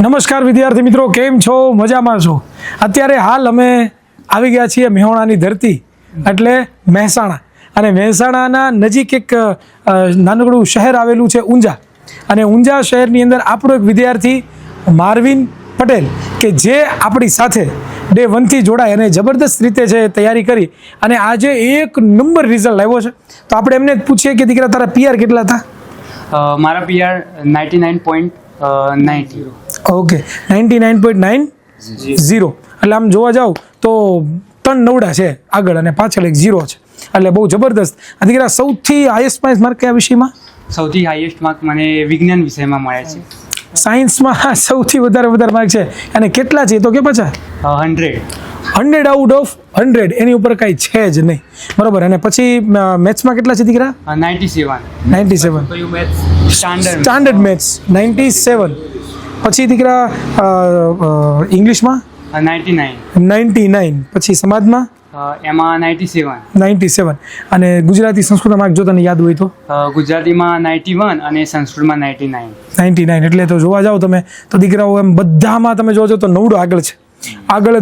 નમસ્કાર વિદ્યાર્થી મિત્રો, કેમ છો? મજામાં છો? અત્યારે હાલ અમે આવી ગયા છીએ મેહોણાની ધરતી એટલે મહેસાણા, અને મહેસાણાના નજીક એક નાનકડું શહેર આવેલું છે ઊંઝા, અને ઊંઝા શહેરની અંદર આપણો એક વિદ્યાર્થી માર્વિન પટેલ કે જે આપણી સાથે ડે 1 થી જોડાય અને જબરદસ્ત રીતે છે તૈયારી કરી અને આજે 1 નંબર રિઝલ્ટ આવ્યો છે. તો આપણે એમને પૂછીએ કે દીકરા તારા પીઆર કેટલા હતા? મારા પીઆર 99.90. ઓકે, 99.90. એટલે આમ જોવા જાવ તો 3 નવડા છે આગળ અને પાછળ એક 0 છે, એટલે બહુ જબરદસ્ત. આ દીકરા સૌથી હાઈએસ્ટ માર્ક કયા વિષયમાં? સૌથી હાઈએસ્ટ માર્ક મને વિજ્ઞાન વિષયમાં મળ્યા છે. સાયન્સમાં સૌથી વધારે માર્ક છે, અને કેટલા છે તો કે 50? 100 આઉટ ઓફ 100, એની ઉપર કાંઈ છે જ નહીં, બરોબર. અને પછી મેથ્સમાં કેટલા છે દીકરા? 97. Standard maths 97. પછી દીકરા ઇંગ્લિશમાં 99. પછી સમાજમાં એમાં 97. અને ગુજરાતી સંસ્કૃત માર્ક જો તને યાદ હોય તો ગુજરાતીમાં 91 અને સંસ્કૃતમાં 99. એટલે તો જોવા જાઓ તમે તો દીકરાઓ એમ બધામાં તમે જોજો તો નવડો આગળ જ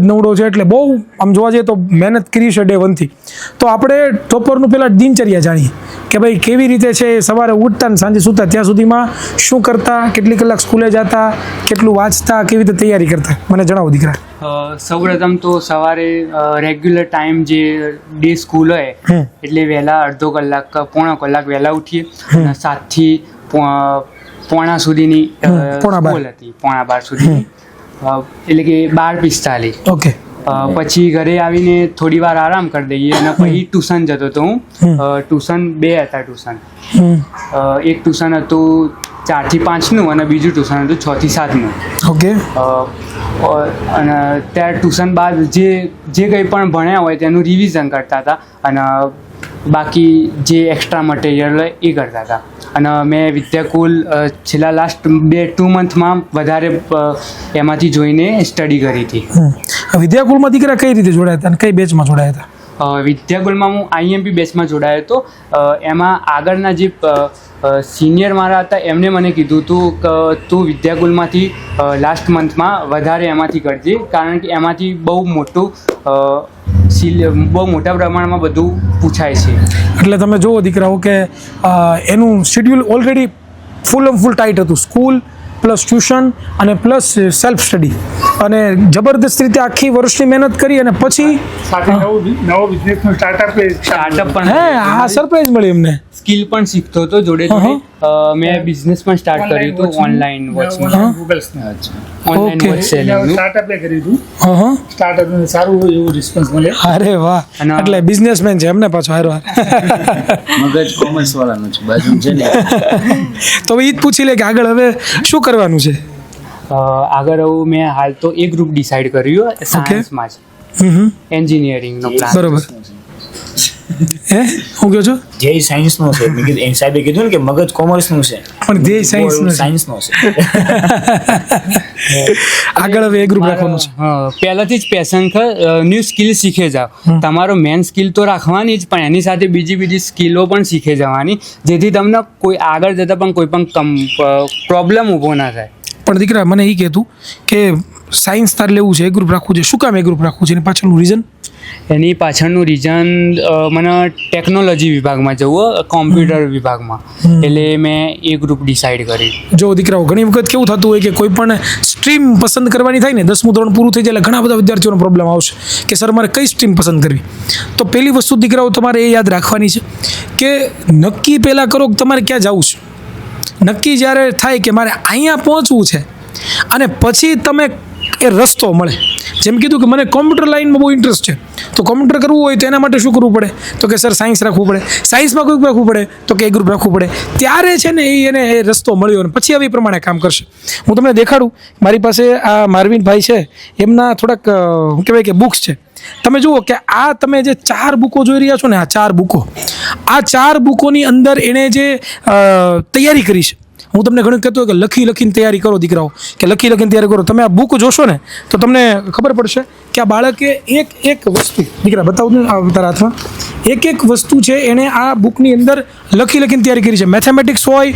નવડો છે, એટલે બહુ આમ જોવા જઈએ તો મહેનત કરી છે ડે 1 થી. તો આપણે ટોપરનું પહેલાં દિનચર્યા જાણીએ કે ભાઈ કેવી રીતે છે સવારે ઉઠતા ને સાંજે સૂતા ત્યાં સુધીમાં શું કરતા, કેટલી કલાક સ્કૂલે જતા, કેટલું વાંચતા, કેવી રીતે તૈયારી કરતા, મને જણાવો દીકરા. સૌપ્રથમ તો સવારે રેગ્યુલર ટાઈમ જે ડે સ્કૂલ હોય એટલે વહેલા અડધો કલાક પોણો કલાક વહેલા ઉઠીએ, 7 થી પોણા સુધીની સ્કૂલ હતી, 11:15 સુધીની, એટલે કે 12:45. ઓકે. પછી ઘરે આવીને થોડી વાર આરામ કરી દઈએ અને પછી ટ્યુશન જતો હતો હું. ટ્યુશન 2 હતા. એક ટ્યુશન હતું 4 થી 5નું અને બીજું ટ્યુશન હતું 6 થી 7નું. ઓકે. અને ત્યાં ટ્યુશન બાદ જે કંઈ પણ ભણ્યા હોય તેનું રિવિઝન કરતા હતા, અને બાકી જે એક્સ્ટ્રા મટીરિયલ હોય એ કરતા હતા. અને મેં વિદ્યાકુલ છેલ્લા લાસ્ટ 2 મંથમાં વધારે એમાંથી જોઈને સ્ટડી કરી હતી. વિદ્યાકુલમાં દીકરા કઈ રીતે જોડાયા હતા અને કઈ બેચમાં જોડાયા હતા? વિદ્યાકુલમાં હું IMP બેચમાં જોડાયો હતો. એમાં આગળના જે સિનિયર મારા હતા એમણે મને કીધું હતું કે તું વિદ્યાકુલમાંથી લાસ્ટ મંથમાં વધારે એમાંથી કરજે, કારણ કે એમાંથી બહુ મોટા પ્રમાણમાં બધું પૂછાય છે. એટલે તમે જુઓ દીકરાઓ કે એનું શેડ્યુલ ઓલરેડી ફૂલ ટાઈટ હતું, સ્કૂલ પ્લસ ટ્યુશન અને પ્લસ સેલ્ફ સ્ટડી, અને જબરદસ્ત રીતે આખી વર્ષની મહેનત કરી અને પછી નવો બિઝનેસનું સ્ટાર્ટઅપ પણ આ સરપ્રાઈઝ મળી એમને. સ્કિલ પણ શીખતો હતો જોડે મેં બિઝનેસ પણ સ્ટાર્ટ કર્યું હતું ઓનલાઈન વોચમાં. સ્ટાર્ટઅપ કર્યું હતું. સ્ટાર્ટઅપ સારું એવું રિસ્પોન્સ મળે. અરે વાહ, એટલે બિઝનેસમેન છે એમને પાછો હારો. મગજ કોમર્સ વાળાનું છે બાજુ છે ને. તો એ જ પૂછી લે કે આગળ હવે શું કરવાનું છે? આગળ હવે મેં હાલ તો એ ગ્રુપ ડિસાઈડ કર્યું સાયન્સમાં જ, એન્જિનિયરિંગનો પ્લાન. બરોબર. હું કહો છો? ધ્યેય સાયન્સનો છે. મેં કીધું સાહેબે કીધું ને કે મગજ કોમર્સનું છે પણ ધ્યેય સાયન્સનો છે. આગળ હવે એ ગ્રુપ રાખવાનું છે. પહેલાથી જ પેશન ન્યૂ સ્કિલ શીખે જાઓ. તમારો મેન સ્કિલ તો રાખવાની જ, પણ એની સાથે બીજી સ્કિલો પણ શીખે જવાની, જેથી તમને કોઈ આગળ જતાં પણ કોઈ પણ પ્રોબ્લેમ ઊભો ના થાય. પણ દીકરા મને એ કહેતું કે સાયન્સ તાર લેવું છે, એ ગ્રુપ રાખવું છે, શું કામ એ ગ્રુપ રાખવું છે, એની પાછળનું રીઝન? એની પાછળનું રીઝન મને ટેકનોલોજી વિભાગમાં જવું, કોમ્પ્યુટર વિભાગમાં, એટલે મેં એ ગ્રુપ ડિસાઈડ કરી. જો દીકરાઓ ઘણી વખત કેવું થતું હોય કે કોઈ પણ સ્ટ્રીમ પસંદ કરવાની થાય ને, 10મું ધોરણ પૂરું થઈ જાય એટલે ઘણા બધા વિદ્યાર્થીઓનો પ્રોબ્લેમ આવશે કે સર મારે કઈ સ્ટ્રીમ પસંદ કરવી. તો પહેલી વસ્તુ દીકરાઓ તમારે એ યાદ રાખવાની છે કે નક્કી પહેલાં કરો કે તમારે ક્યાં જવું છે. નક્કી જ્યારે થાય કે મારે અહીંયા પહોંચવું છે, અને પછી તમે એ રસ્તો મળે. જેમ કીધું કે મને કોમ્પ્યુટર લાઇનમાં બહુ ઇન્ટરેસ્ટ છે, તો કોમ્પ્યુટર કરવું હોય તો એના માટે શું કરવું પડે? તો કે સર સાયન્સ રાખવું પડે. સાયન્સમાં કોઈ રાખવું પડે તો કે એ ગ્રુપ રાખવું પડે. ત્યારે છે ને એને એ રસ્તો મળ્યો અને પછી આવી પ્રમાણે કામ કરશે. હું તમને દેખાડું, મારી પાસે આ માર્વિનભાઈ છે, એમના થોડાક શું કહેવાય કે બુક્સ છે. તમે જુઓ કે આ તમે જે 4 બુકો જોઈ રહ્યા છો ને, આ 4 બુકોની અંદર એણે જે તૈયારી કરી છે, હું તમને ઘણું કહેતો હોય કે લખીને તૈયારી કરો દીકરાઓ, કે લખીને તૈયારી કરો. તમે આ બુક જોશો ને તો તમને ખબર પડશે કે આ બાળકે એક વસ્તુ, દીકરા બતાવું ને આ તારા હાથમાં, એક વસ્તુ છે એણે આ બુકની અંદર લખીને તૈયારી કરી છે. મેથેમેટિક્સ હોય,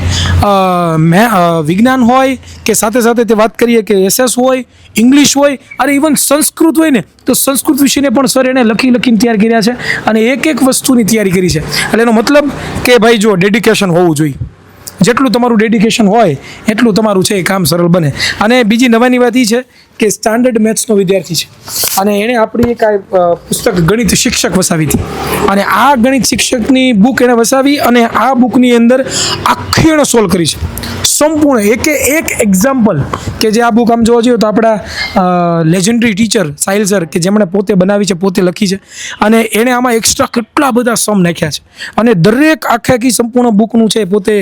વિજ્ઞાન હોય, કે સાથે તે વાત કરીએ કે એસએસ હોય, ઇંગ્લિશ હોય, અરે ઇવન સંસ્કૃત હોય ને તો સંસ્કૃત વિષયને પણ સર એણે લખીને તૈયાર કર્યા છે અને એક વસ્તુની તૈયારી કરી છે. એટલે એનો મતલબ કે ભાઈ જો ડેડિકેશન હોવું જોઈએ. જેટલું તમારું ડેડિકેશન હોય એટલું તમારું છે એ કામ સરળ બને. અને બીજી નવાની વાત એ છે કે સ્ટાન્ડર્ડ મેથ્સનો વિદ્યાર્થી છે અને એણે આપણી એક પુસ્તક ગણિત શિક્ષક વસાવી હતી અને આ ગણિત શિક્ષકની બુક એણે વસાવી અને આ બુકની અંદર આખી એણે સોલ્વ કરી છે સંપૂર્ણ એક એક્ઝામ્પલ. કે જે આ બુક આમ જોવા જઈએ તો આપણા લેજેન્ડરી ટીચર સાહિલ સર, કે જેમણે પોતે બનાવી છે, પોતે લખી છે અને એણે આમાં એક્સ્ટ્રા કેટલા બધા સમ નાખ્યા છે અને દરેક આખી સંપૂર્ણ બુકનું છે પોતે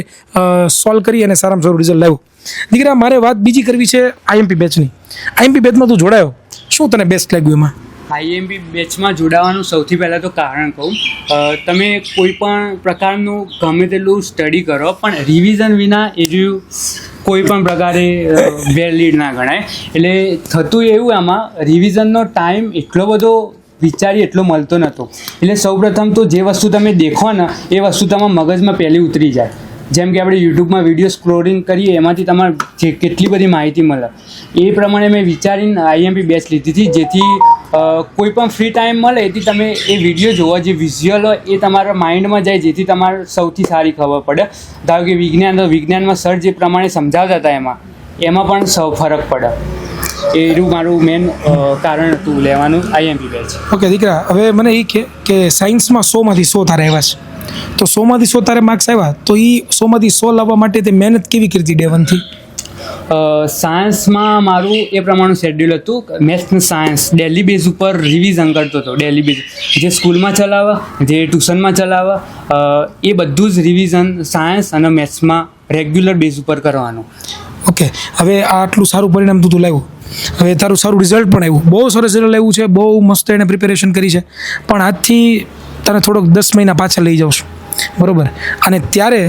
સોલ્વ કરી અને સારામાં સારું રિઝલ્ટ લાવ્યું. દીકરા મારે વાત બીજી કરવી છે આઈએમપી બેચની. આઈએમપી બેચમાં તું જોડાયો, શું તને બેસ્ટ લાગ્યું એમાં? આઈએમપી બેચમાં જોડાવાનું સૌથી પહેલાં તો કારણ કહું, તમે કોઈ પણ પ્રકારનું ગમે તેટલું સ્ટડી કરો પણ રિવિઝન વિના એ કોઈ પણ પ્રકારે વેલિડ ના ગણાય. એટલે થતું એવું આમાં રિવિઝનનો ટાઈમ એટલો બધો વિચારી એટલો મળતો નહોતો. એટલે સૌપ્રથમ તો જે વસ્તુ તમે દેખો ને એ વસ્તુ તમારા મગજમાં પહેલી ઉતરી જાય. જેમ કે આપણે યુટ્યુબમાં વિડીયો સ્ક્રોલિંગ કરીએ એમાંથી તમારે જે કેટલી બધી માહિતી મળે એ પ્રમાણે મેં વિચારીને આઈએમપી બેચ લીધી હતી, જેથી કોઈ પણ ફ્રી ટાઈમ મળે એથી તમે એ વિડીયો જોવો, જે વિઝ્યુઅલ હોય એ તમારા માઇન્ડમાં જાય, જેથી તમારે સૌથી સારી ખબર પડે. ધારો કે વિજ્ઞાનમાં સર જે પ્રમાણે સમજાવતા હતા એમાં પણ ફરક પડે. એવું મારું મેન કારણ હતું લેવાનું આઈએમપી બેચ. ઓકે દીકરા, હવે મને એ કે સાયન્સમાં 100માંથી 100 તારા આવ્યા છે, તો 100માંથી 100 તારે માર્ક્સ આવ્યા તો એ 100માંથી 100 લાવવા માટે તે મહેનત કેવી કરી હતી ડે વનથી? સાયન્સમાં મારું એ પ્રમાણેનું શેડ્યુલ હતું. મેથ્સ સાયન્સ ડેલી બેઝ ઉપર રિવિઝન કરતો હતો. ડેલી બેઝ જે સ્કૂલમાં ચલાવે, જે ટ્યુશનમાં ચલાવે, એ બધું જ રિવિઝન સાયન્સ અને મેથ્સમાં રેગ્યુલર બેઝ ઉપર કરવાનું. ઓકે, હવે આ આટલું સારું પરિણામ તું લાવ્યું, હવે તારું સારું રિઝલ્ટ પણ આવ્યું, બહુ સરસ રિઝલ્ટ આવ્યું છે, બહુ મસ્ત એણે પ્રિપેરેશન કરી છે. પણ આજથી તને થોડોક 10 મહિના પાછળ લઈ જાઉં છું, બરાબર? અને ત્યારે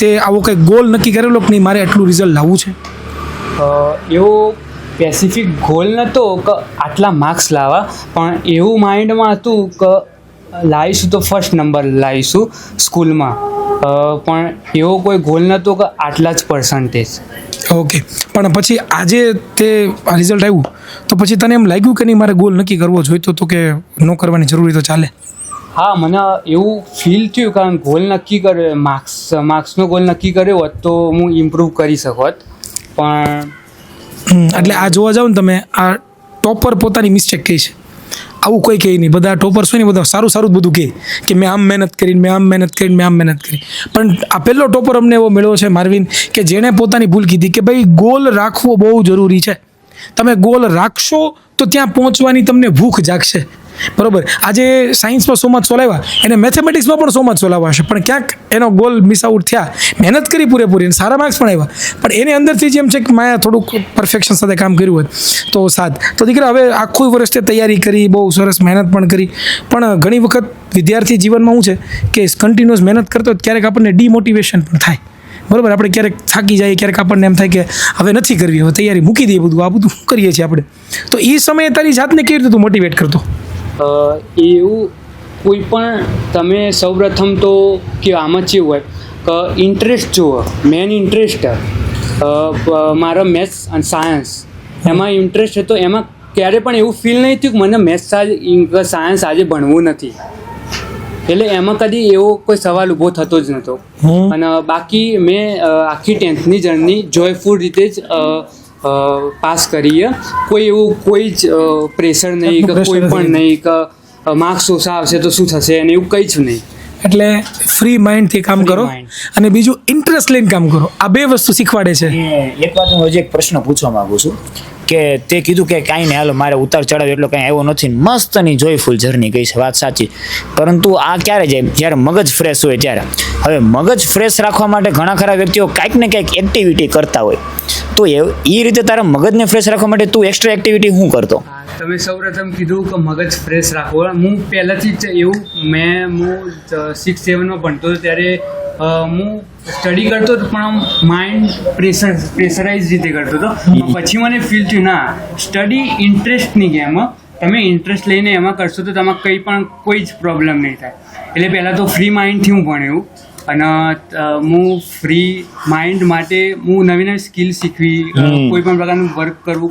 તે આવો કંઈ ગોલ નક્કી કરેલો કે નહીં મારે આટલું રિઝલ્ટ લાવવું છે? એવો સ્પેસિફિક ગોલ નહોતો કે આટલા માર્ક્સ લાવવા, પણ એવું માઇન્ડમાં હતું કે લાવીશું તો ફર્સ્ટ નંબર લાવીશું સ્કૂલમાં, પણ એવો કોઈ ગોલ નહોતો કે આટલા જ પર્સન્ટેજ. ઓકે, પણ પછી આજે તે રિઝલ્ટ આવ્યું તો પછી તને એમ લાગ્યું કે નહીં મારે ગોલ નક્કી કરવો જોઈતો તો કે ન કરવાની જરૂરી તો ચાલે? હા, મને એવું ફીલ થયું, કારણ ગોલ નક્કી કર્યો, માર્ક્સનો ગોલ નક્કી કર્યો હોત તો હું ઇમ્પ્રૂવ કરી શકત. પણ એટલે આ જોવા જાવ ને તમે, આ ટોપર પોતાની મિસ્ટેક કહી છે, આવું કોઈ કહે નહીં. બધા ટોપર્સ હોય ને બધા સારું જ બધું કહે કે મેં આમ મહેનત કરી. પણ આ પહેલો ટોપર અમને એવો મળ્યો છે માર્વિન, કે જેણે પોતાની ભૂલ કીધી કે ભાઈ ગોલ રાખવો બહુ જરૂરી છે. તમે ગોલ રાખશો તો ત્યાં પહોંચવાની તમને ભૂખ જાગશે, બરોબર? આજે સાયન્સમાં 100માંથી 100 લાવ્યા, એને મેથેમેટિક્સમાં પણ 100માંથી 100 લાવવા હશે, પણ ક્યાંક એનો ગોલ મિસ આઉટ થયા. મહેનત કરી પૂરેપૂરી, સારા માર્ક્સ પણ આવ્યા, પણ એને અંદરથી જેમ છે કે માયા થોડુંક પરફેક્શન સાથે કામ કર્યું હોય તો સાથ. તો દીકરા, હવે આખું વર્ષ તે તૈયારી કરી, બહુ સરસ મહેનત પણ કરી, પણ ઘણી વખત વિદ્યાર્થી જીવનમાં શું છે કે કન્ટિન્યુઅસ મહેનત કરતો હોય ક્યારેક આપણને ડિમોટિવેશન પણ થાય, બરાબર? આપણે ક્યારેક થાકી જાય, ક્યારેક આપણને એમ થાય કે હવે નથી કરવી, હવે તૈયારી મૂકી દઈએ, આ બધું કરીએ છીએ આપણે. તો એ સમયે તારી જાતને કેવી રીતે તું મોટિવેટ કરતો? એવું કોઈ પણ તમે સૌપ્રથમ તો કે આમાં કેવું હોય કે ઇન્ટરેસ્ટ જુઓ, મેન ઇન્ટરેસ્ટ મારો મેથ્સ અને સાયન્સ એમાં ઇન્ટરેસ્ટ હતો. એમાં ક્યારે પણ એવું ફીલ નહીં થયું કે મને મેથ્સ સાયન્સ આજે ભણવું નથી. એટલે એમાં કદી એવો કોઈ સવાલ ઊભો થતો જ નહોતો. અને બાકી મેં આખી 10thની જર્ની જોયફુલ રીતે જ પાસ કરીએ. કોઈ જ પ્રેશર નહીં કે કોઈ પણ નહીં કે માર્ક્સ ઓછા આવશે તો શું થશે અને એવું કંઈ જ નહીં. એટલે ફ્રી માઇન્ડથી કામ કરો અને બીજું ઇન્ટરેસ્ટ લઈને કામ કરો, આ બે વસ્તુ શીખવાડે છે. એક વાત હું હજી એક પ્રશ્ન પૂછવા માંગુ છું કે તે કીધું કે કાંઈ નહીં, હાલો મારે ઉતાર ચડાવ એટલો કાંઈ આવ્યો નથી, મસ્તની જોયફુલ જર્ની ગઈ છે, વાત સાચી. પરંતુ આ ક્યારે જાય? જ્યારે મગજ ફ્રેશ હોય ત્યારે. હવે મગજ ફ્રેશ રાખવા માટે ઘણા ખરા વ્યક્તિઓ કાંઈક ને કાંઈક એક્ટિવિટી કરતા હોય, તો એ રીતે તારા મગજને ફ્રેશ રાખવા માટે તું એક્સ્ટ્રા એક્ટિવિટી શું કરતો? તમે સૌપ્રથમ કીધું કે મગજ ફ્રેશ રાખો. હું પહેલાંથી જ એવું, હું 6-7માં ભણતો હતો ત્યારે હું સ્ટડી કરતો હતો પણ આમ માઇન્ડ પ્રેશરાઇઝ રીતે કરતો હતો. પછી મને ફીલ થયું ના, સ્ટડી ઇન્ટરેસ્ટની ગેમ, તમે ઇન્ટરેસ્ટ લઈને એમાં કરશો તો તમારે કોઈ જ પ્રોબ્લેમ નહીં થાય. એટલે પહેલાં તો ફ્રી માઇન્ડથી હું ભણ્યું અને હું ફ્રી માઇન્ડ માટે હું નવી નવી સ્કિલ શીખવી, કોઈ પણ પ્રકારનું વર્ક કરવું,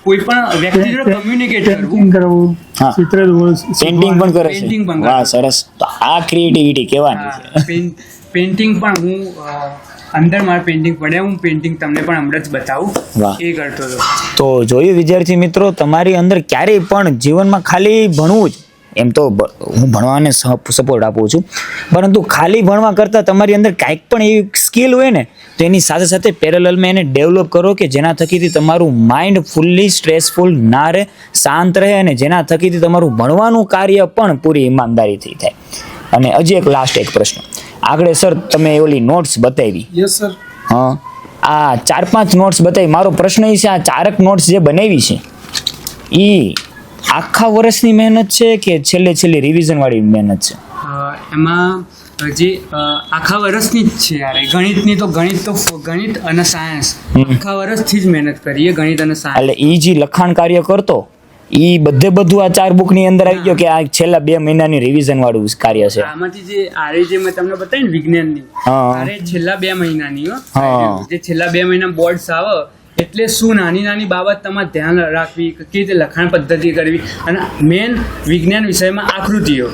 કોઈ પણ વ્યક્તિ જોડે કમ્યુનિકેટ કરવું, કરવું, હા. ચિત્ર દોરવું, પેઇન્ટિંગ પણ કરે છે. Painting પણ વાહ, કરે. સરસ. તો આ ક્રિએટિવિટી કહેવાની છે. પેઇન્ટિંગ પણ હું અંદર મારા પેઇન્ટિંગ પડ્યા, હું પેઇન્ટિંગ તમને પણ હમણાં જ બતાવું, વાહ. એ કરતો હતો. તો જોયું વિદ્યાર્થી મિત્રો, તમારી અંદર ક્યારેય પણ જીવનમાં ખાલી ભણવું જ, એમ તો હું ભણવાને સપોર્ટ આપું છું, પરંતુ ખાલી ભણવા કરતાં તમારી અંદર કાંઈક પણ એવી સ્કિલ હોય ને તો એની સાથે સાથે પેરેલલમાં એને ડેવલપ કરો કે જેના થકીથી તમારું માઇન્ડ ફૂલ્લી સ્ટ્રેસફુલ ના રહે, શાંત રહે, અને જેના થકીથી તમારું ભણવાનું કાર્ય પણ પૂરી ઈમાનદારીથી થાય. અને હજી એક લાસ્ટ એક પ્રશ્ન. આગળ સર તમે ઓલી નોટ્સ બતાવી, યસ સર. હા, આ 4-5 નોટ્સ બતાવી. મારો પ્રશ્ન એ છે, આ 4 નોટ્સ જે બનાવી છે એ આખા વર્ષની મહેનત છે કે છેલ્લી રિવિઝન વાળી મહેનત છે? એમાં જે આખા વર્ષની જ છે યાર. ગણિત અને સાયન્સ આખા વર્ષથી જ મહેનત કરીએ, ગણિત અને સાયન્સ. એટલે એ જે લખાણ કાર્ય કરતો એ બધું આ 4 બુકની અંદર આવી ગયો કે આ છેલ્લા 2 મહિનાની રિવિઝન વાળું કાર્ય છે? આમાંથી જે મેં તમને બતાવી ને વિજ્ઞાનની, આરે છેલ્લા 2 મહિનાની જે છેલ્લા 2 મહિના બોર્ડ્સ આવે એટલે શું નાની બાબત તમારે ધ્યાન રાખવી, કેવી રીતે લખાણ પદ્ધતિ કરવી, અને મેન વિજ્ઞાન વિષયમાં આકૃતિઓ,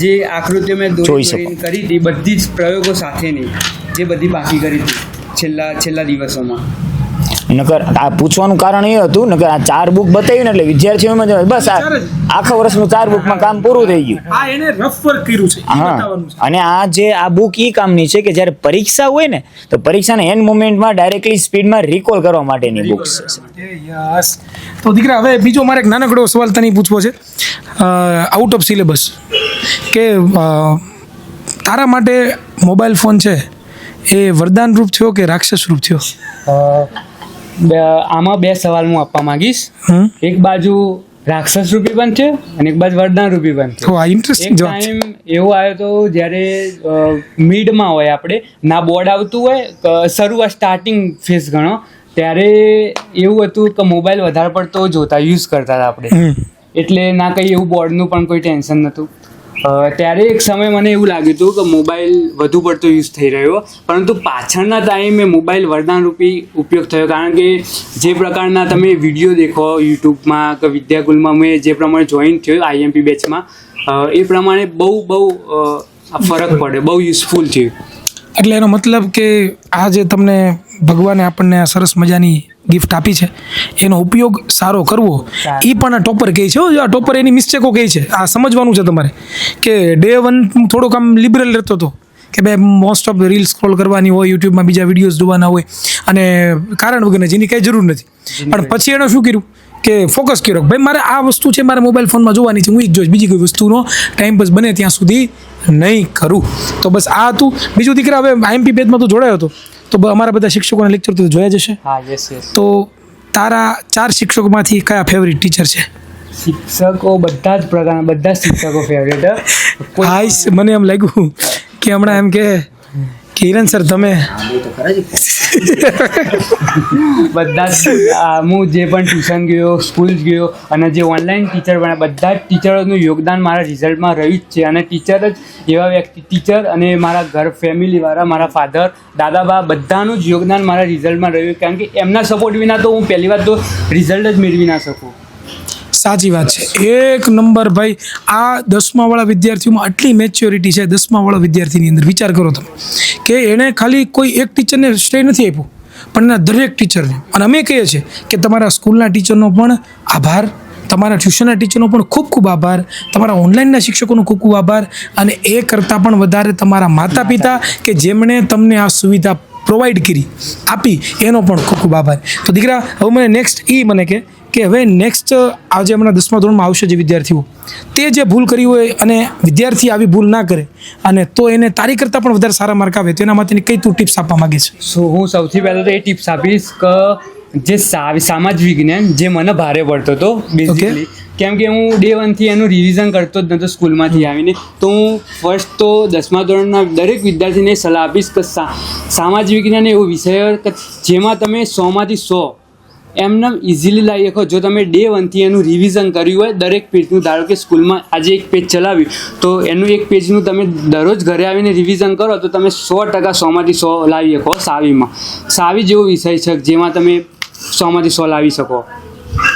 જે આકૃતિઓ મેં દોરીને કરી હતી બધી જ પ્રયોગો સાથેની, જે બધી બાકી કરી હતી છેલ્લા દિવસોમાં. નકર આ પૂછવાનું કારણ એ હતું, નકર આ 4 બુક બતાવી ને એટલે વિદ્યાર્થીઓમાં બસ આખા વર્ષનું 4 બુકમાં કામ પૂરું થઈ ગયું. આ એને રફ વર્ક કર્યું છે, એ હા, બતાવવાનું છે. અને આ બુક ઈ કામની છે કે જ્યારે પરીક્ષા હોય ને તો પરીક્ષાના એન્ડ મોમેન્ટમાં ડાયરેક્ટલી સ્પીડમાં રિકોલ કરવા માટેની બુક્સ છે. યસ. તો દીકરા, હવે બીજો મારે એક નાનકડો સવાલ તને પૂછવો છે, આઉટ ઓફ સિલેબસ, કે તારા માટે મોબાઈલ ફોન છે એ વરદાન રૂપ થયો કે રાક્ષસ રૂપ થયો? આમાં 2 સવાલ હું આપવા માંગીશ. એક બાજુ રાક્ષસ રૂપી પણ છે અને એક બાજુ વરદાન રૂપી પણ છે. તો આ ઇન્ટરેસ્ટિંગ એક જવાબ છે. ટાઈમ એવો આવ્યો તો જ્યારે મિડમાં હોય, આપણે ના બોર્ડ આવતું હોય, શરૂઆત સ્ટાર્ટિંગ ફેઝ ગણો, ત્યારે એવું હતું કે મોબાઈલ વધારે પડતો જોતા યુઝ કરતા હતા આપણે, એટલે ના કંઈ એવું બોર્ડનું પણ કોઈ ટેન્શન નહોતું. ત્યારે એક સમય મને એવું લાગ્યું હતું કે મોબાઈલ વધુ પડતો યુઝ થઈ રહ્યો, પરંતુ પાછળના ટાઈમે મોબાઈલ વરદાનરૂપી ઉપયોગ થયો. કારણ કે જે પ્રકારના તમે વિડીયો દેખો યુટ્યુબમાં કે વિદ્યાકુલમાં, મેં જે પ્રમાણે જોઈન થયો IMP બેચમાં, એ પ્રમાણે બહુ ફરક પડ્યો, બહુ યુઝફુલ થયું. એટલે એનો મતલબ કે આ જે તમને ભગવાને આપણને આ સરસ મજાની ગિફ્ટ આપી છે એનો ઉપયોગ સારો કરવો, એ પણ આ ટોપર કહે છે. આ ટોપર એની મિસ્ટેકો કહે છે, આ સમજવાનું છે તમારે. કે ડે 1 થોડોક આમ લિબરલ રહેતો હતો કે ભાઈ મોસ્ટ ઓફ રીલ સ્ક્રોલ કરવાની હોય, યુટ્યુબમાં બીજા વિડીયોઝ જોવાના હોય અને કારણ વગર જેની કંઈ જરૂર નથી. પણ પછી એણે શું કર્યું કે ફોકસ કર્યો, ભાઈ મારે આ વસ્તુ છે, મારે મોબાઈલ ફોનમાં જોવાની છે, હું એ જ જોઈશ, બીજી કોઈ વસ્તુનો ટાઈમ પાસ બને ત્યાં સુધી નહીં કરું. તો બસ આ હતું. બીજું દીકરા, હવે IMP બેચમાં તું જોડાયો હતો તો અમારા બધા શિક્ષકોના લેક્ચર તો જોયા જશે. હા, યસ. તો તારા 4 શિક્ષકોમાંથી કયા ફેવરિટ ટીચર છે? શિક્ષકો બધા જ પ્રકારના, બધા જ શિક્ષકો ફેવરેટ. હા, મને એમ લાગ્યું કે હમણાં એમ કે હિરન સર તમે બધા જ હું જે પણ ટ્યુશન ગયો, સ્કૂલ ગયો અને જે ઓનલાઈન ટીચર બન્યા, બધા જ ટીચરોનું યોગદાન મારા રિઝલ્ટમાં રહ્યું જ છે. અને ટીચર જ એવા વ્યક્તિ, ટીચર અને મારા ઘર ફેમિલીવાળા, મારા ફાધર, દાદા બા, બધાનું જ યોગદાન મારા રિઝલ્ટમાં રહ્યું, કારણ કે એમના સપોર્ટ વિના તો હું પહેલી વાત તો રિઝલ્ટ જ મેળવી ના શકું. સાચી વાત છે, 1 નંબર ભાઈ. આ 10મા વાળા વિદ્યાર્થીઓમાં આટલી મેચ્યોરિટી છે 10મા વાળા વિદ્યાર્થીની અંદર. વિચાર કરો તમે કે એણે ખાલી કોઈ એક ટીચરને શ્રેય નથી આપ્યું, પણ એના દરેક ટીચરને. અને અમે કહીએ છીએ કે તમારા સ્કૂલના ટીચરનો પણ આભાર, તમારા ટ્યુશનના ટીચરનો પણ ખૂબ ખૂબ આભાર, તમારા ઓનલાઈનના શિક્ષકોનો ખૂબ ખૂબ આભાર, અને એ કરતાં પણ વધારે તમારા માતા પિતા કે જેમણે તમને આ સુવિધા પ્રોવાઈડ કરી આપી એનો પણ ખૂબ ખૂબ આભાર. તો દીકરા, હવે મને નેક્સ્ટ મને કે હવે નેક્સ્ટ આજે હમણાં 10મા ધોરણમાં આવશે જે વિદ્યાર્થીઓ, તે જે ભૂલ કરી હોય અને વિદ્યાર્થી આવી ભૂલ ના કરે અને તો એને તારી કરતાં પણ વધારે સારા માર્ક આવે, તેના માટેની કઈ તું ટિપ્સ આપવા માંગે છે? સો હું સૌથી પહેલાં તો એ ટિપ્સ આપીશ કે જે સામાજિક વિજ્ઞાન જે મને ભારે પડતો હતો બેઝિકલી, કેમ કે હું ડે 1 થી એનું રિવિઝન કરતો જ નહોતો સ્કૂલમાંથી આવીને. તો હું ફર્સ્ટ તો 10મા ધોરણના દરેક વિદ્યાર્થીને સલાહ આપીશ કે સામાજિક વિજ્ઞાન એવો વિષય કે જેમાં તમે 100માંથી 100 એમને ઇઝીલી લાવી શકો. જો તમે ડે 1 થી એનું રિવિઝન કર્યું હોય દરેક પેજનું, ધારો કે સ્કૂલમાં આજે એક પેજ ચલાવ્યું તો એનું એક પેજનું તમે દરરોજ ઘરે આવીને રિવિઝન કરો તો તમે 100% 100માંથી 100 લાવી શકો. સાવી જેવો વિષય છે જેમાં તમે 100માંથી 100 લાવી શકો.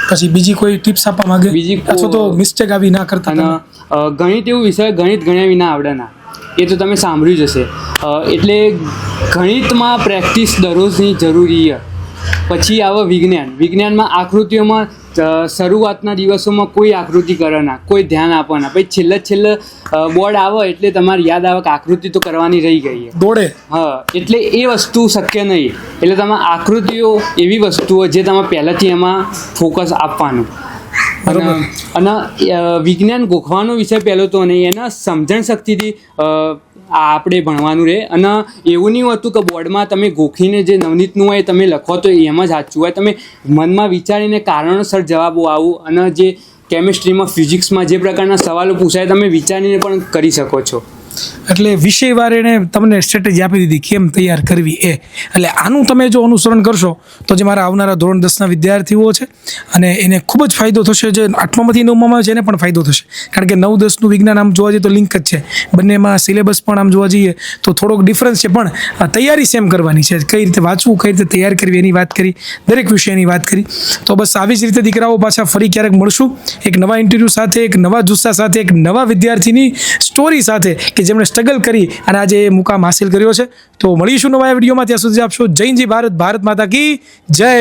પછી બીજી કોઈ ટિપ્સ આપવા માંગે? બીજી અથવા તો મિસ્ટેક આવી ના કરતા અને તમે? ગણિત એવું વિષય, ગણિત ગણ્યા વિના આવડે ના, એ તો તમે સાંભળ્યું જ હશે. એટલે ગણિતમાં પ્રેક્ટિસ દરરોજની જરૂરી છે. પછી આવે વિજ્ઞાનમાં આકૃતિઓમાં શરૂઆતના દિવસોમાં કોઈ આકૃતિ કરે ના, કોઈ ધ્યાન આપે ના. પછી છેલ્લે બોર્ડ આવે એટલે તમારે યાદ આવે કે આકૃતિ તો કરવાની રહી ગઈ છે. દોડે. હા, એટલે એ વસ્તુ શક્ય નહીં. એટલે તમે આકૃતિઓ એવી વસ્તુઓ જે તમે પહેલાંથી એમાં ફોકસ આપવાનું. અને વિજ્ઞાન ગોખવાનો વિષય પહેલો તો નહીં, એના સમજણ શક્તિથી આપણે ભણવાનું રહે. અને એવું નહીં હોતું કે બોર્ડમાં તમે ગોખીને જે નવનીતનું હોય તમે લખો તો એમ જ સાચું હોય. તમે મનમાં વિચારીને કારણોસર જવાબો આવું, અને જે કેમિસ્ટ્રીમાં, ફિઝિક્સમાં જે પ્રકારના સવાલો પૂછાય તમે વિચારીને પણ કરી શકો છો. એટલે વિષયવાર એણે તમને સ્ટ્રેટેજી આપી દીધી કેમ તૈયાર કરવી એ. એટલે આનું તમે જો અનુસરણ કરશો તો જે મારા આવનારા ધોરણ 10ના વિદ્યાર્થીઓ છે અને એને ખૂબ જ ફાયદો થશે. જે 8મામાંથી 9માં છે એને પણ ફાયદો થશે, કારણ કે 9, 10નું વિજ્ઞાન આમ જોવા જઈએ તો લિંક જ છે બંનેમાં. સિલેબસ પણ આમ જોવા જઈએ તો થોડોક ડિફરન્સ છે, પણ તૈયારી સેમ કરવાની છે. કઈ રીતે વાંચવું, કઈ રીતે તૈયાર કરવી એની વાત કરી, દરેક વિષયની વાત કરી. તો બસ આવી જ રીતે દીકરાઓ પાછા ફરી ક્યારેક મળશું એક નવા ઇન્ટરવ્યૂ સાથે, એક નવા જુસ્સા સાથે, એક નવા વિદ્યાર્થીની સ્ટોરી સાથે કે જેમણે સ્ટ્રગલ કરી અને આજે એ મુકામ હાસિલ કર્યો છે. તો મળીશું નવા વિડીયોમાં. ત્યાં સુધી આપશો જય હિન્દ, ભારત માતા કી જય.